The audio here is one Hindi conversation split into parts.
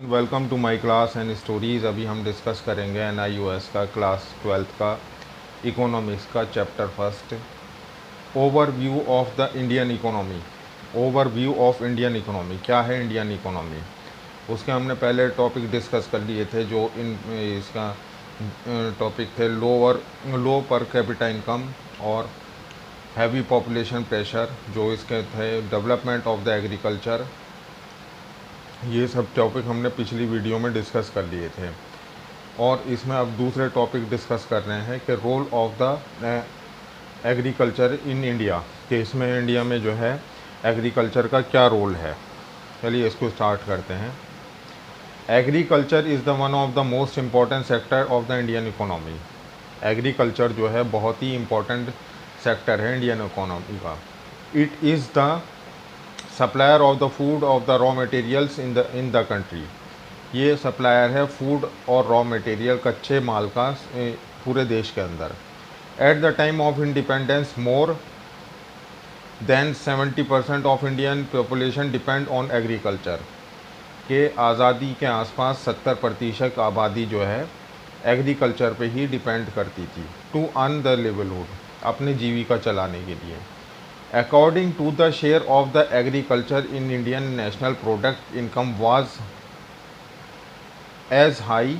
Welcome to my class and stories. अभी हम डिस्कस करेंगे NIOS का क्लास 12th का इकोनॉमिक्स का chapter first, overview of the Indian economy. Overview of Indian economy, क्या है इंडियन इकोनॉमी? उसके हमने पहले टॉपिक डिस्कस कर लिए थे, जो इसका टॉपिक थे लो पर कैपिटा इनकम और हैवी पॉपुलेशन प्रेशर, जो इसके थे डेवलपमेंट ऑफ द एग्रीकल्चर। ये सब टॉपिक हमने पिछली वीडियो में डिस्कस कर लिए थे और इसमें अब दूसरे टॉपिक डिस्कस कर रहे हैं कि role of the agriculture in India, कि इसमें इंडिया में जो है एग्रीकल्चर का क्या रोल है। चलिए इसको स्टार्ट करते हैं। Agriculture is the one of the most important sector of the Indian economy. Agriculture जो है बहुत ही इम्पोर्टेंट सेक्टर है इंडियन इकोनॉमी का। It is the supplier of the food of the raw materials in the country. ये सप्लायर है फूड और रॉ मटेरियल, कच्चे माल का पूरे देश के अंदर। At the time of independence more than 70% of Indian population depend on agriculture. के आज़ादी के आसपास 70% आबादी जो है एग्रीकल्चर पे ही डिपेंड करती थी टू अर्न द लिवलीहुड, अपने जीविका चलाने के लिए। According to the share of the agriculture in Indian national product income was as high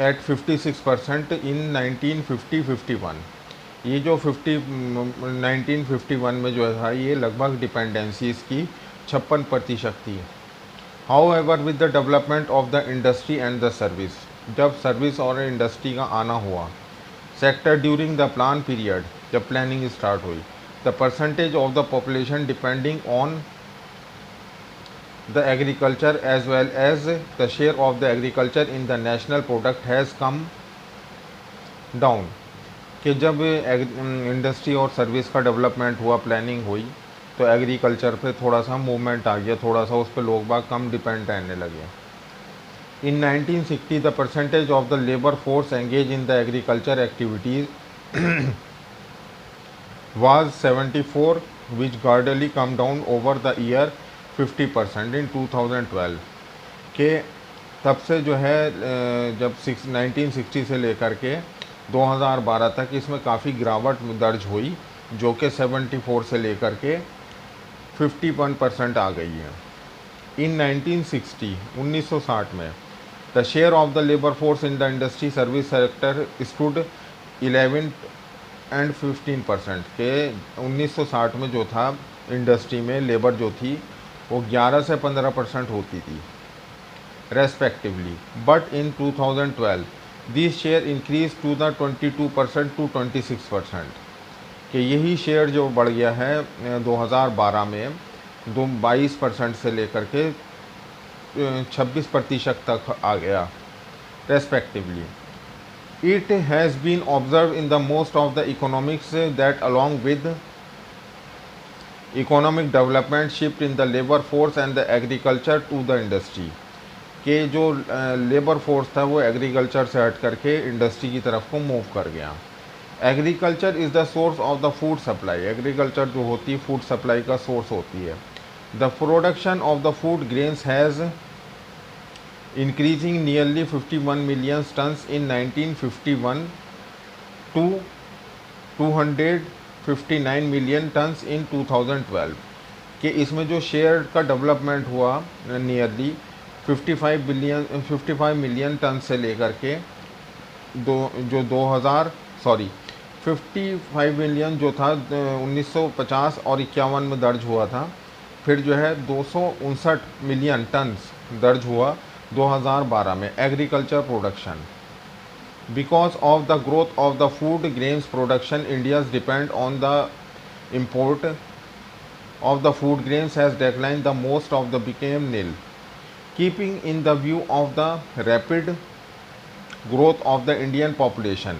at 56% in 1950-51। ये जो 1951 में जो था, ये लगभग डिपेंडेंसीज की 56% थी। However, with the development of the industry and the service, जब सर्विस और इंडस्ट्री का आना हुआ sector during the plan period, जब प्लानिंग स्टार्ट हुई, the percentage of the population depending on the agriculture as well as the share of the agriculture in the national product has come down. कि जब इंडस्ट्री और सर्विस का डेवलपमेंट हुआ, प्लानिंग हुई, तो एग्रीकल्चर पे थोड़ा सा मूवमेंट आ गया, थोड़ा सा उस पर लोग बाग कम डिपेंड रहने लगे। In 1960, the percentage of the labor force engaged in the agriculture activities was 74, which gradually come down over the year 50% in 2012। के तब से जो है जब 1960 से लेकर के 2012 तक इसमें काफ़ी गिरावट दर्ज हुई, जो कि 74 से लेकर के 51% आ गई है। इन 1960 में the share of the labor force in the industry service sector stood 11 and 15%। के 1960 में जो था इंडस्ट्री में लेबर जो थी वो 11 से 15% होती थी respectively, but in 2012 this share increase to the 22% to 26%। कि यही शेयर जो बढ़ गया है 2012 में 22% से लेकर के 26% तक आ गया respectively. It has been observe in the most of the economics that along with economic development shift in the labour force and the agriculture to the industry. के जो लेबर फोर्स था वो एग्रीकल्चर से हट करके इंडस्ट्री की तरफ को मूव कर गया। Agriculture is the source of the food supply. Agriculture जो होती है फूड सप्लाई का सोर्स होती है। The production of the food grains has increasing nearly 51 million tons in 1951 to 259 million tons in 2012। कि इसमें जो शेयर का डेवलपमेंट हुआ नियरली 55 मिलियन टन से लेकर के 55 मिलियन जो था 1950 और 51 में दर्ज हुआ था, फिर जो है 259 मिलियन टन दर्ज हुआ 2012 में agriculture production. Because of the growth of the food grains production, India's depend on the import of the food grains has decline the most of the became nil. Keeping in the view of the rapid growth of the Indian population.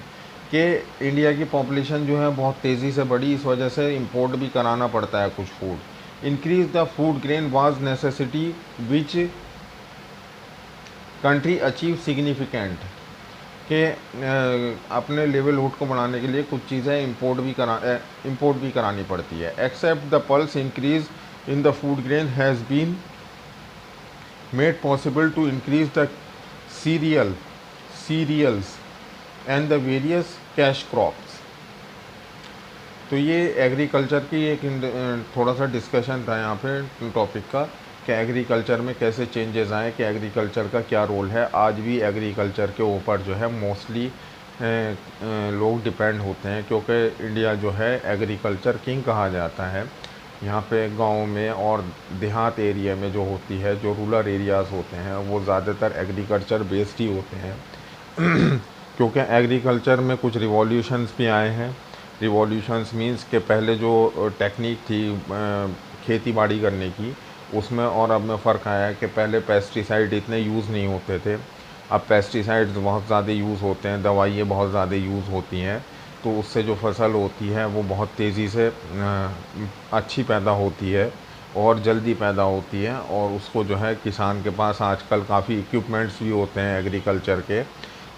के इंडिया की पॉपुलेशन जो है बहुत तेज़ी से बढ़ी, इस वजह से इम्पोर्ट भी कराना पड़ता है कुछ food. Increase the food grain was necessity which country achieve significant. के अपने लेवलहुड को बढ़ाने के लिए कुछ चीज़ें इम्पोर्ट भी करानी पड़ती है। Except the pulse increase in the food grain has been made possible to increase the cereals and the various cash crops। तो ये एग्रीकल्चर की एक थोड़ा सा डिस्कशन था यहाँ पे टॉपिक का कि एग्रीकल्चर में कैसे चेंजेस आए, कि एग्रीकल्चर का क्या रोल है। आज भी एग्रीकल्चर के ऊपर जो है मोस्टली लोग डिपेंड होते हैं, क्योंकि इंडिया जो है एग्रीकल्चर किंग कहा जाता है। यहाँ पे गांव में और देहात एरिया में जो होती है, जो रूरल एरियाज़ होते हैं, वो ज़्यादातर एग्रीकल्चर बेस्ड ही होते हैं क्योंकि एग्रीकल्चर में कुछ रिवॉल्यूशंस भी आए हैं। रिवॉल्यूशंस मींस के पहले जो टेक्निक थी खेती बाड़ी करने की, उसमें और अब में फ़र्क आया है कि पहले पेस्टिसाइड इतने यूज़ नहीं होते थे, अब पेस्टिसाइड्स बहुत ज़्यादा यूज़ होते हैं, दवाइयाँ बहुत ज़्यादा यूज़ होती हैं, तो उससे जो फसल होती है वो बहुत तेज़ी से अच्छी पैदा होती है और जल्दी पैदा होती है। और उसको जो है किसान के पास आजकल काफ़ी इक्विपमेंट्स भी होते हैं एग्रीकल्चर के।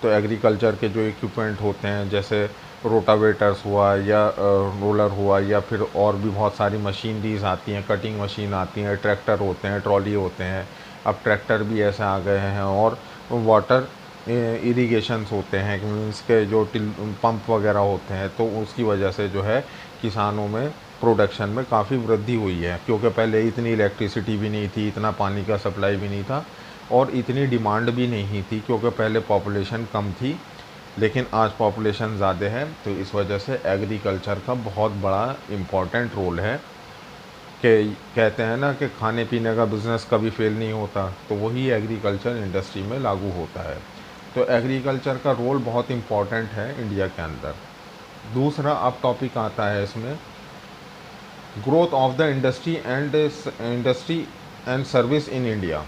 तो एग्रीकल्चर के जो इक्विपमेंट होते हैं, जैसे रोटावेटर्स हुआ या रोलर हुआ, या फिर और भी बहुत सारी मशीनरीज आती हैं, कटिंग मशीन आती हैं, ट्रैक्टर होते हैं, ट्रॉली होते हैं। अब ट्रैक्टर भी ऐसे आ गए हैं, और वाटर इरिगेशंस होते हैं, मीन्स के जो पंप वगैरह होते हैं। तो उसकी वजह से जो है किसानों में प्रोडक्शन में काफ़ी वृद्धि हुई है, क्योंकि पहले इतनी इलेक्ट्रिसिटी भी नहीं थी, इतना पानी का सप्लाई भी नहीं था, और इतनी डिमांड भी नहीं थी, क्योंकि पहले पॉपुलेशन कम थी। लेकिन आज पॉपुलेशन ज़्यादा है, तो इस वजह से एग्रीकल्चर का बहुत बड़ा इम्पॉर्टेंट रोल है। कि कहते हैं ना कि खाने पीने का बिज़नेस कभी फेल नहीं होता, तो वही एग्रीकल्चर इंडस्ट्री में लागू होता है। तो एग्रीकल्चर का रोल बहुत इम्पॉर्टेंट है इंडिया के अंदर। दूसरा अब टॉपिक आता है इसमें, growth of the industry and service in India.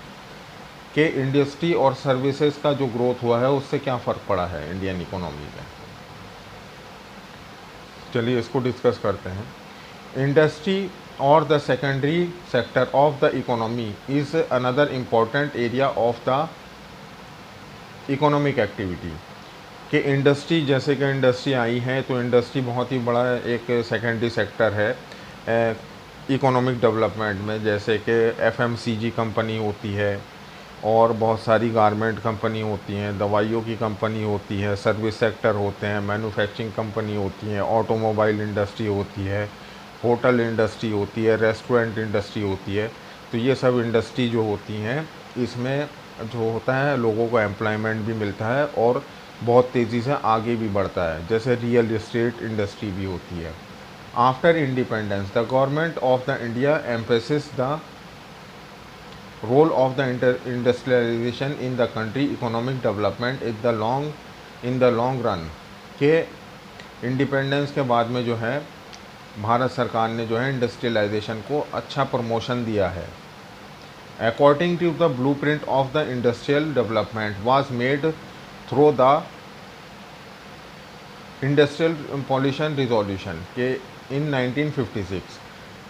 कि इंडस्ट्री और सर्विसेज का जो ग्रोथ हुआ है उससे क्या फ़र्क पड़ा है इंडियन इकोनॉमी में। चलिए इसको डिस्कस करते हैं। इंडस्ट्री और the secondary sector of the economy is another important area of the economic activity. कि इंडस्ट्री, जैसे कि इंडस्ट्री आई है, तो इंडस्ट्री बहुत ही बड़ा एक सेकेंडरी सेक्टर है इकोनॉमिक डेवलपमेंट में। जैसे कि एफएमसीजी कंपनी होती है, और बहुत सारी गारमेंट कंपनी होती हैं, दवाइयों की कंपनी होती है, सर्विस सेक्टर होते हैं, मैन्युफैक्चरिंग कंपनी होती हैं, ऑटोमोबाइल इंडस्ट्री होती है, होटल इंडस्ट्री होती है, रेस्टोरेंट इंडस्ट्री होती है। तो ये सब इंडस्ट्री जो होती हैं, इसमें जो होता है लोगों को एम्प्लॉयमेंट भी मिलता है और बहुत तेज़ी से आगे भी बढ़ता है। जैसे रियल इस्टेट इंडस्ट्री भी होती है। After independence the government of the India emphasis the role of the industrialisation in the country economic development in the long run. के इंडिपेंडेंस के बाद में जो है भारत सरकार ने जो है इंडस्ट्रियलाइजेशन को अच्छा प्रमोशन दिया है। According to the blueprint of the industrial development was made through the industrial pollution resolution के इन 1956।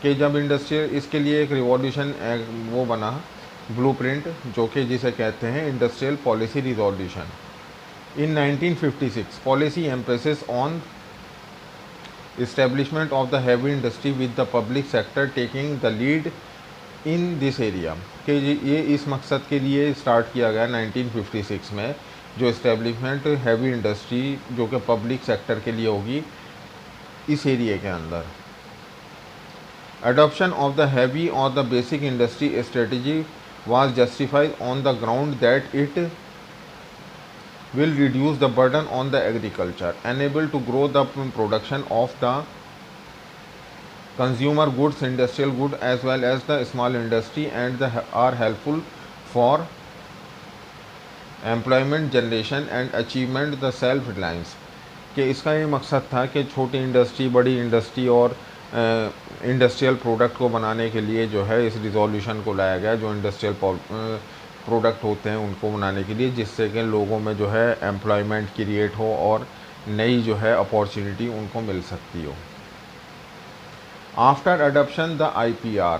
कि जब इंडस्ट्रियल, इसके लिए एक रिवॉल्यूशन वो बना ब्लूप्रिंट, जो कि जिसे कहते हैं industrial policy resolution in 1956। Policy emphasis on establishment of the heavy industry with the public sector taking the lead in this area. कि ये इस मकसद के लिए स्टार्ट किया गया 1956 में, जो इस्टेब्लिशमेंट हैवी इंडस्ट्री जो कि पब्लिक सेक्टर के लिए होगी इस एरिया के अंदर। Adoption of the heavy or the basic industry strategy was justified on the ground that it will reduce the burden on the agriculture, enable to grow the production of the consumer goods, industrial good as well as the small industry, and are helpful for employment generation and achievement the self reliance. कि इसका ये मकसद था कि छोटी इंडस्ट्री, बड़ी इंडस्ट्री और इंडस्ट्रियल प्रोडक्ट को बनाने के लिए जो है इस रिजोल्यूशन को लाया गया, जो इंडस्ट्रियल प्रोडक्ट होते हैं उनको बनाने के लिए, जिससे कि लोगों में जो है एम्प्लॉयमेंट क्रिएट हो और नई जो है अपॉर्चुनिटी उनको मिल सकती हो। After adoption the IPR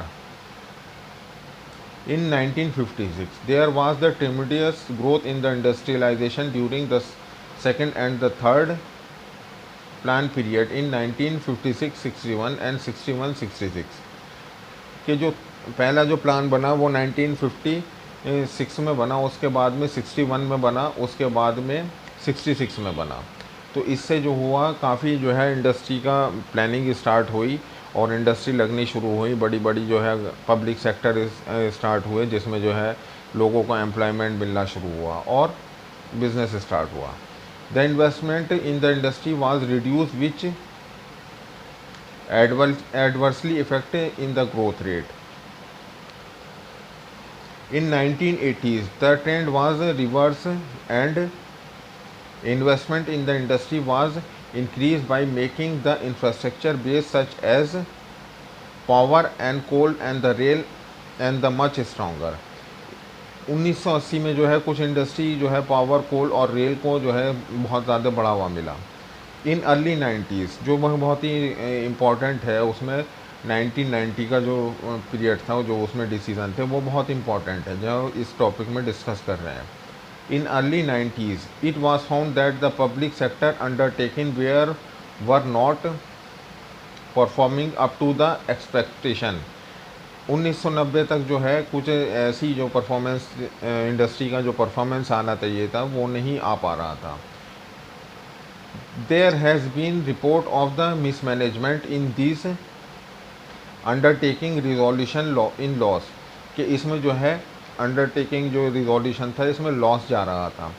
in 1956, there was the tremendous growth in the industrialization during the second and the third plan period in 1956-61 and 61-66। कि जो पहला जो प्लान बना वो 1956 6 में बना, उसके बाद में 61 में बना, उसके बाद में 66 में बना। तो इससे जो हुआ काफ़ी जो है इंडस्ट्री का प्लानिंग स्टार्ट हुई और इंडस्ट्री लगनी शुरू हुई, बड़ी बड़ी जो है पब्लिक सेक्टर स्टार्ट हुए, जिसमें जो है लोगों को एम्प्लॉयमेंट मिलना शुरू हुआ और बिजनेस स्टार्ट हुआ। The investment in the industry was reduce which adversely affect in the growth rate. In 1980s, the trend was reverse and investment in the industry was increased by making the infrastructure base such as power and coal and the rail and the much stronger. 1980 में जो है कुछ इंडस्ट्री जो है पावर, कोल और रेल को जो है बहुत ज़्यादा बढ़ावा मिला। इन अर्ली 90s जो वह बहुत ही इम्पॉर्टेंट है, उसमें 1990 का जो पीरियड था, जो उसमें डिसीज़न थे, वो बहुत इम्पॉर्टेंट है जो इस टॉपिक में डिस्कस कर रहे हैं। In early 90s it was found that the public sector undertaking where were not performing up to the expectation. 1990 तक जो है कुछ ऐसी जो परफॉर्मेंस इंडस्ट्री का जो परफॉर्मेंस आना चाहिए था वो नहीं आ पा रहा था। There has been report of the mismanagement in these undertaking resolution in loss, कि इसमें जो है अंडरटेकिंग जो रिजोल्यूशन था इसमें लॉस जा रहा था।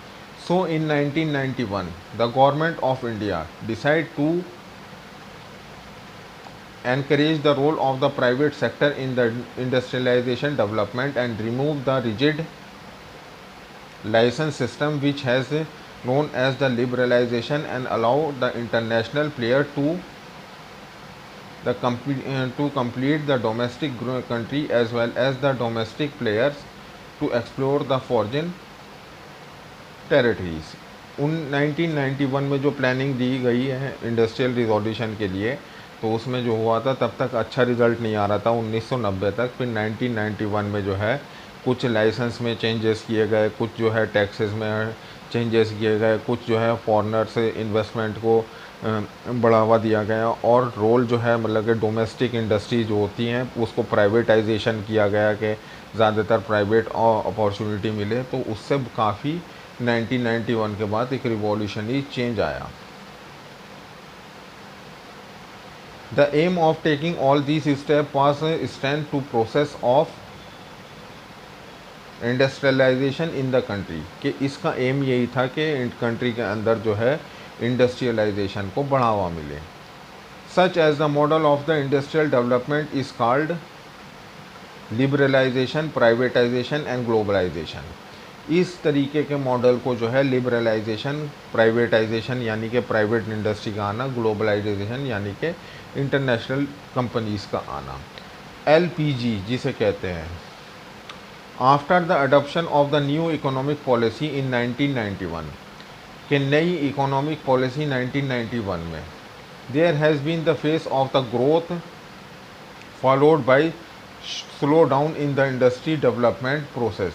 So in 1991 the government of India decide to encourage the role of the private sector in the industrialization development and remove the rigid license system which has known as the liberalization and allow the international player to complete the domestic country as well as the domestic players to explore the foreign territories. 1991 में जो प्लानिंग दी गई है इंडस्ट्रियल रिजोल्यूशन के लिए, तो उसमें जो हुआ था तब तक अच्छा रिज़ल्ट नहीं आ रहा था 1990 तक। फिर 1991 में जो है कुछ लाइसेंस में चेंजेस किए गए, कुछ जो है टैक्सेस में चेंजेस किए गए, कुछ जो है फॉरेनर्स इन्वेस्टमेंट को बढ़ावा दिया गया और रोल जो है मतलब कि डोमेस्टिक इंडस्ट्री जो होती हैं उसको प्राइवेटाइजेशन किया गया कि ज़्यादातर प्राइवेट अपॉर्चुनिटी मिले। तो उससे काफ़ी 1991 के बाद एक रिवॉल्यूशनरी चेंज आया। The aim of taking all these steps was strength to process of industrialisation in the country, कि इसका एम यही था कि कंट्री के अंदर जो है इंडस्ट्रियलाइजेशन को बढ़ावा मिले। Such as the model of the industrial development is called liberalisation, privatisation and globalisation. इस तरीके के मॉडल को जो है लिबरलाइजेशन, प्राइवेटाइजेशन यानी कि प्राइवेट इंडस्ट्री का आना, ग्लोबलाइजेशन यानी कि इंटरनेशनल कंपनीज़ का आना। LPG जिसे कहते हैं, after the adoption of the new economic policy in 1991, कि नई इकोनॉमिक पॉलिसी 1991 में, there has been the phase of the growth followed by slow down in the industry development process,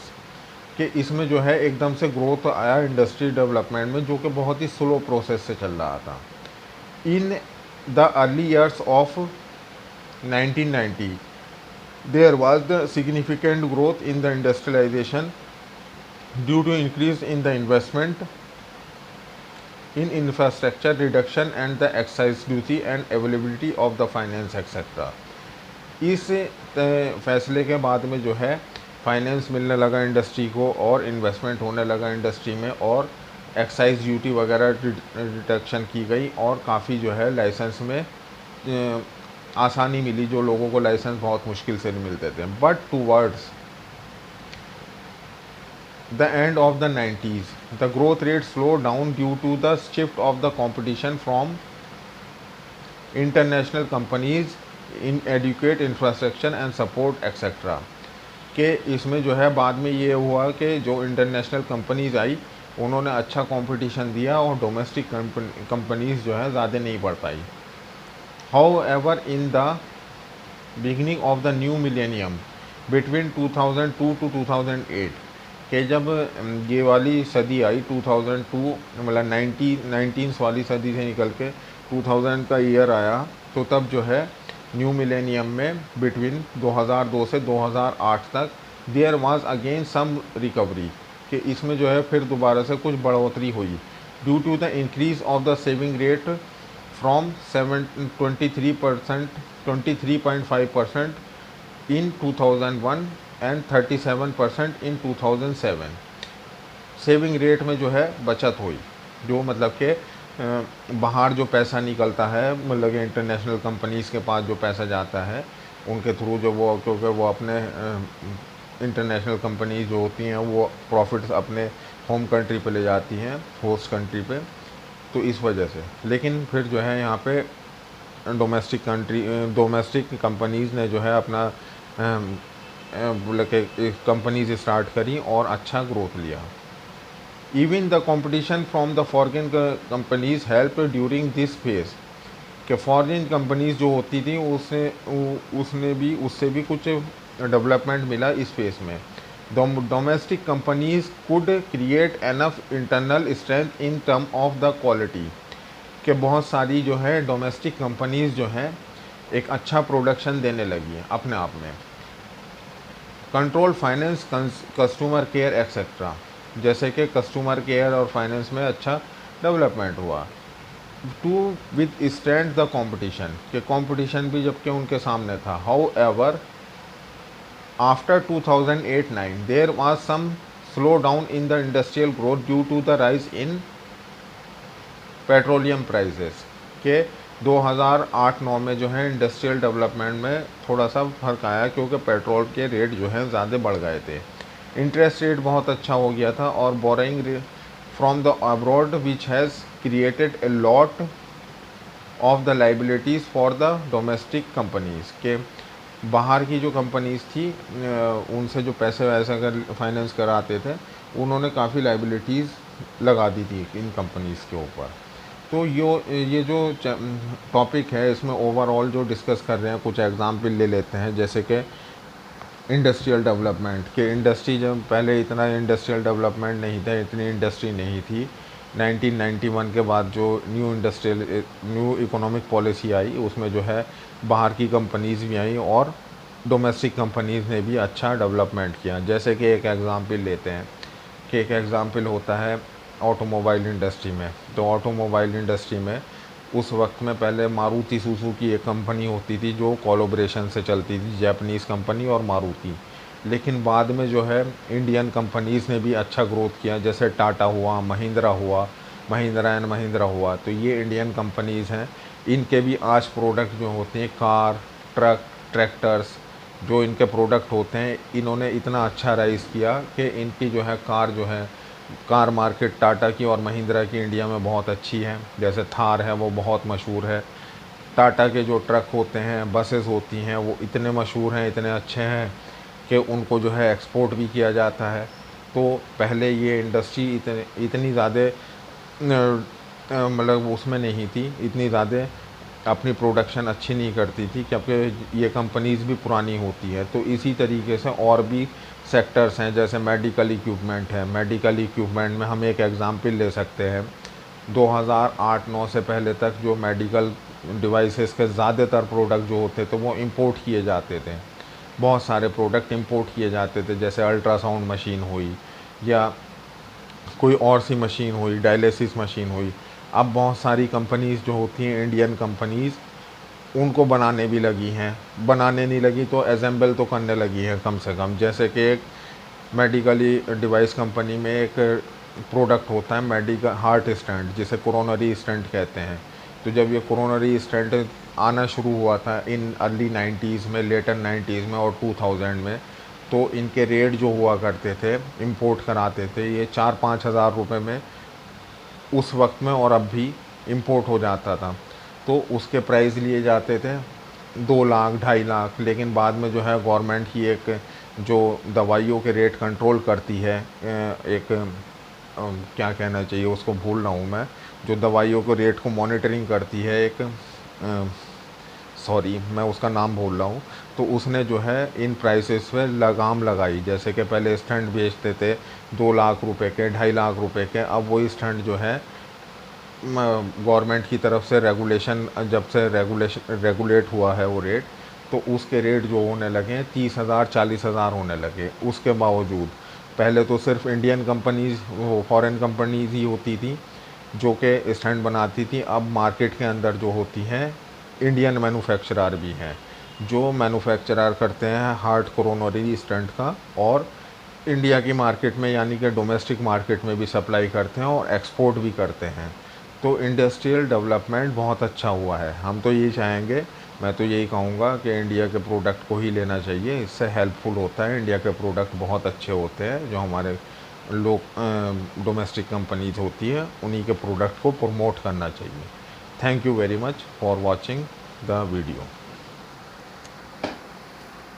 कि इसमें जो है एकदम से ग्रोथ आया इंडस्ट्री डेवलपमेंट में, जो कि बहुत ही स्लो प्रोसेस से चल रहा था। In the early years of 1990 there was the significant growth in the industrialization due to increase in the investment in infrastructure, reduction and the excise duty and availability of the finance etc. इस फैसले के बाद में जो है फाइनेंस मिलने लगा इंडस्ट्री को और इन्वेस्टमेंट होने लगा इंडस्ट्री में और एक्साइज ड्यूटी वगैरह रिडक्शन की गई और काफ़ी जो है लाइसेंस में आसानी मिली, जो लोगों को लाइसेंस बहुत मुश्किल से नहीं मिलते थे। But towards the end of the 90s the growth rate slow down due to the shift of the competition from international companies inadequate infrastructure and support etcetera, के इसमें जो है बाद में ये हुआ कि जो इंटरनेशनल कंपनीज आई उन्होंने अच्छा कंपटीशन दिया और डोमेस्टिक कंपनीज जो है ज़्यादा नहीं बढ़ पाई। However, in the beginning of the new millennium between 2002 to 2008, के जब ये वाली सदी आई 2002 मतलब 19 वाली सदी से निकल के 2000 का ईयर आया, तो तब जो है न्यू मिलेनियम में बिटवीन 2002 से 2008 तक there was again some recovery, कि इसमें जो है फिर दोबारा से कुछ बढ़ोतरी हुई, due to the increase of the saving rate from 23.5% in 2001 and 37% in 2007। Saving rate में जो है बचत हुई, जो मतलब कि बाहर जो पैसा निकलता है, मतलब कि इंटरनेशनल कंपनीज़ के पास जो पैसा जाता है उनके थ्रू, जो वो क्योंकि वो अपने इंटरनेशनल कंपनीज जो होती हैं वो प्रॉफिट्स अपने होम कंट्री पे ले जाती हैं, होस्ट कंट्री पे, तो इस वजह से। लेकिन फिर जो है यहाँ पे डोमेस्टिक कंपनीज़ ने जो है अपना मतलब कि कंपनीज स्टार्ट करी और अच्छा ग्रोथ लिया। Even the competition from the foreign companies help during this phase, कि फॉरेन कंपनीज जो होती थी उससे भी कुछ डेवलपमेंट मिला इस फेज में। Domestic companies could create enough internal strength in term of the quality, कि बहुत सारी जो है डोमेस्टिक कंपनीज जो हैं एक अच्छा प्रोडक्शन देने लगी हैं अपने आप में। Control finance, customer care etcetera, जैसे कि कस्टमर केयर और फाइनेंस में अच्छा डेवलपमेंट हुआ। To withstand the competition, कि कंपटीशन भी जबकि उनके सामने था। However after 2008-9 there was some slow down in the industrial growth due to the rise in petroleum prices, के 2008-9 में जो है इंडस्ट्रियल डेवलपमेंट में थोड़ा सा फर्क आया, क्योंकि पेट्रोल के रेट जो हैं ज़्यादा बढ़ गए थे। इंटरेस्ट रेट बहुत अच्छा हो गया था, और boring from the abroad which has created a lot of the liabilities for the domestic companies, के बाहर की जो कंपनीज़ थी उनसे जो पैसे वैसे अगर फाइनेंस कराते थे, उन्होंने काफ़ी लाइबिलिटीज़ लगा दी थी इन कंपनीज़ के ऊपर। तो ये जो टॉपिक है इसमें ओवरऑल जो डिस्कस कर रहे हैं, कुछ एग्जाम्पल ले लेते हैं, जैसे कि इंडस्ट्रियल डेवलपमेंट, के इंडस्ट्री जब पहले इतना इंडस्ट्रियल डेवलपमेंट नहीं था, इतनी इंडस्ट्री नहीं थी। 1991 के बाद जो न्यू इकोनॉमिक पॉलिसी आई, उसमें जो है बाहर की कंपनीज़ भी आई और डोमेस्टिक कंपनीज़ ने भी अच्छा डेवलपमेंट किया। जैसे कि एक एग्ज़ाम्पल लेते हैं, कि एक एग्ज़ाम्पल होता है ऑटोमोबाइल इंडस्ट्री में। तो ऑटोमोबाइल इंडस्ट्री में उस वक्त में पहले मारुति सुजुकी एक कंपनी होती थी जो कोलैबोरेशन से चलती थी, जापानीज़ कंपनी और मारुति। लेकिन बाद में जो है इंडियन कंपनीज़ ने भी अच्छा ग्रोथ किया, जैसे टाटा हुआ, महिंद्रा एंड महिंद्रा हुआ। तो ये इंडियन कंपनीज़ हैं, इनके भी आज प्रोडक्ट जो होते हैं, कार, ट्रक, ट्रैक्टर्स, जो इनके प्रोडक्ट होते हैं, इन्होंने इतना अच्छा राइज़ किया कि इनकी जो है कार मार्केट टाटा की और महिंद्रा की इंडिया में बहुत अच्छी है। जैसे थार है वो बहुत मशहूर है। टाटा के जो ट्रक होते हैं, बसेस होती हैं, वो इतने मशहूर हैं, इतने अच्छे हैं कि उनको जो है एक्सपोर्ट भी किया जाता है। तो पहले ये इंडस्ट्री इतनी ज़्यादा मतलब उसमें नहीं थी, इतनी ज़्यादा अपनी प्रोडक्शन अच्छी नहीं करती थी, क्योंकि ये कंपनीज़ भी पुरानी होती है। तो इसी तरीके से और भी सेक्टर्स हैं, जैसे मेडिकल इक्विपमेंट है। मेडिकल इक्विपमेंट में हम एक एग्ज़ाम्पल ले सकते हैं, 2008-9 से पहले तक जो मेडिकल डिवाइसेस के ज़्यादातर प्रोडक्ट जो होते थे वो इंपोर्ट किए जाते थे। बहुत सारे प्रोडक्ट इंपोर्ट किए जाते थे, जैसे अल्ट्रासाउंड मशीन हुई या कोई और सी मशीन हुई, डायलिसिस मशीन हुई। अब बहुत सारी कंपनीज़ जो होती हैं इंडियन कंपनीज़, उनको बनाने भी लगी हैं, बनाने नहीं लगी तो असेंबल तो करने लगी है कम से कम। जैसे कि एक मेडिकली डिवाइस कंपनी में एक प्रोडक्ट होता है मेडिकल हार्ट स्टेंट, जिसे कोरोनरी स्टेंट कहते हैं। तो जब ये कोरोनरी स्टेंट आना शुरू हुआ था इन अर्ली 90s में, लेटर 90s में और 2000 में, तो इनके रेट जो हुआ करते थे, इंपोर्ट कराते थे, ये 4-5 हज़ार रुपये में उस वक्त में, और अब भी इंपोर्ट हो जाता था। तो उसके प्राइस लिए जाते थे 2 लाख 2.5 लाख। लेकिन बाद में जो है गवर्नमेंट की एक जो दवाइयों के रेट कंट्रोल करती है, एक क्या कहना चाहिए उसको भूल रहा हूँ मैं, जो दवाइयों के रेट को मॉनिटरिंग करती है, एक सॉरी मैं उसका नाम भूल रहा हूँ। तो उसने जो है इन प्राइसेस पे लगाम लगाई। जैसे कि पहले स्टंट बेचते थे 2 लाख रुपए के, 2.5 लाख रुपए के, अब वही स्टंट जो है गवर्नमेंट की तरफ से रेगुलेट हुआ है वो रेट, तो उसके रेट जो होने लगे 30,000 40,000 होने लगे। उसके बावजूद पहले तो सिर्फ इंडियन कंपनीज़, वो फॉरेन कंपनीज़ ही होती थी जो कि स्टंट बनाती थी। अब मार्केट के अंदर जो होती हैं इंडियन मैन्युफैक्चरर भी हैं जो मैन्युफैक्चरर करते हैं हार्ट कोरोनरी स्टंट का, और इंडिया की मार्केट में यानी कि डोमेस्टिक मार्केट में भी सप्लाई करते हैं और एक्सपोर्ट भी करते हैं। तो इंडस्ट्रियल डेवलपमेंट बहुत अच्छा हुआ है। हम तो यही चाहेंगे, मैं तो यही कहूँगा कि इंडिया के प्रोडक्ट को ही लेना चाहिए, इससे हेल्पफुल होता है। इंडिया के प्रोडक्ट बहुत अच्छे होते हैं, जो हमारे लोग डोमेस्टिक कंपनीज होती है उन्हीं के प्रोडक्ट को प्रमोट करना चाहिए। Thank you very much for watching the video.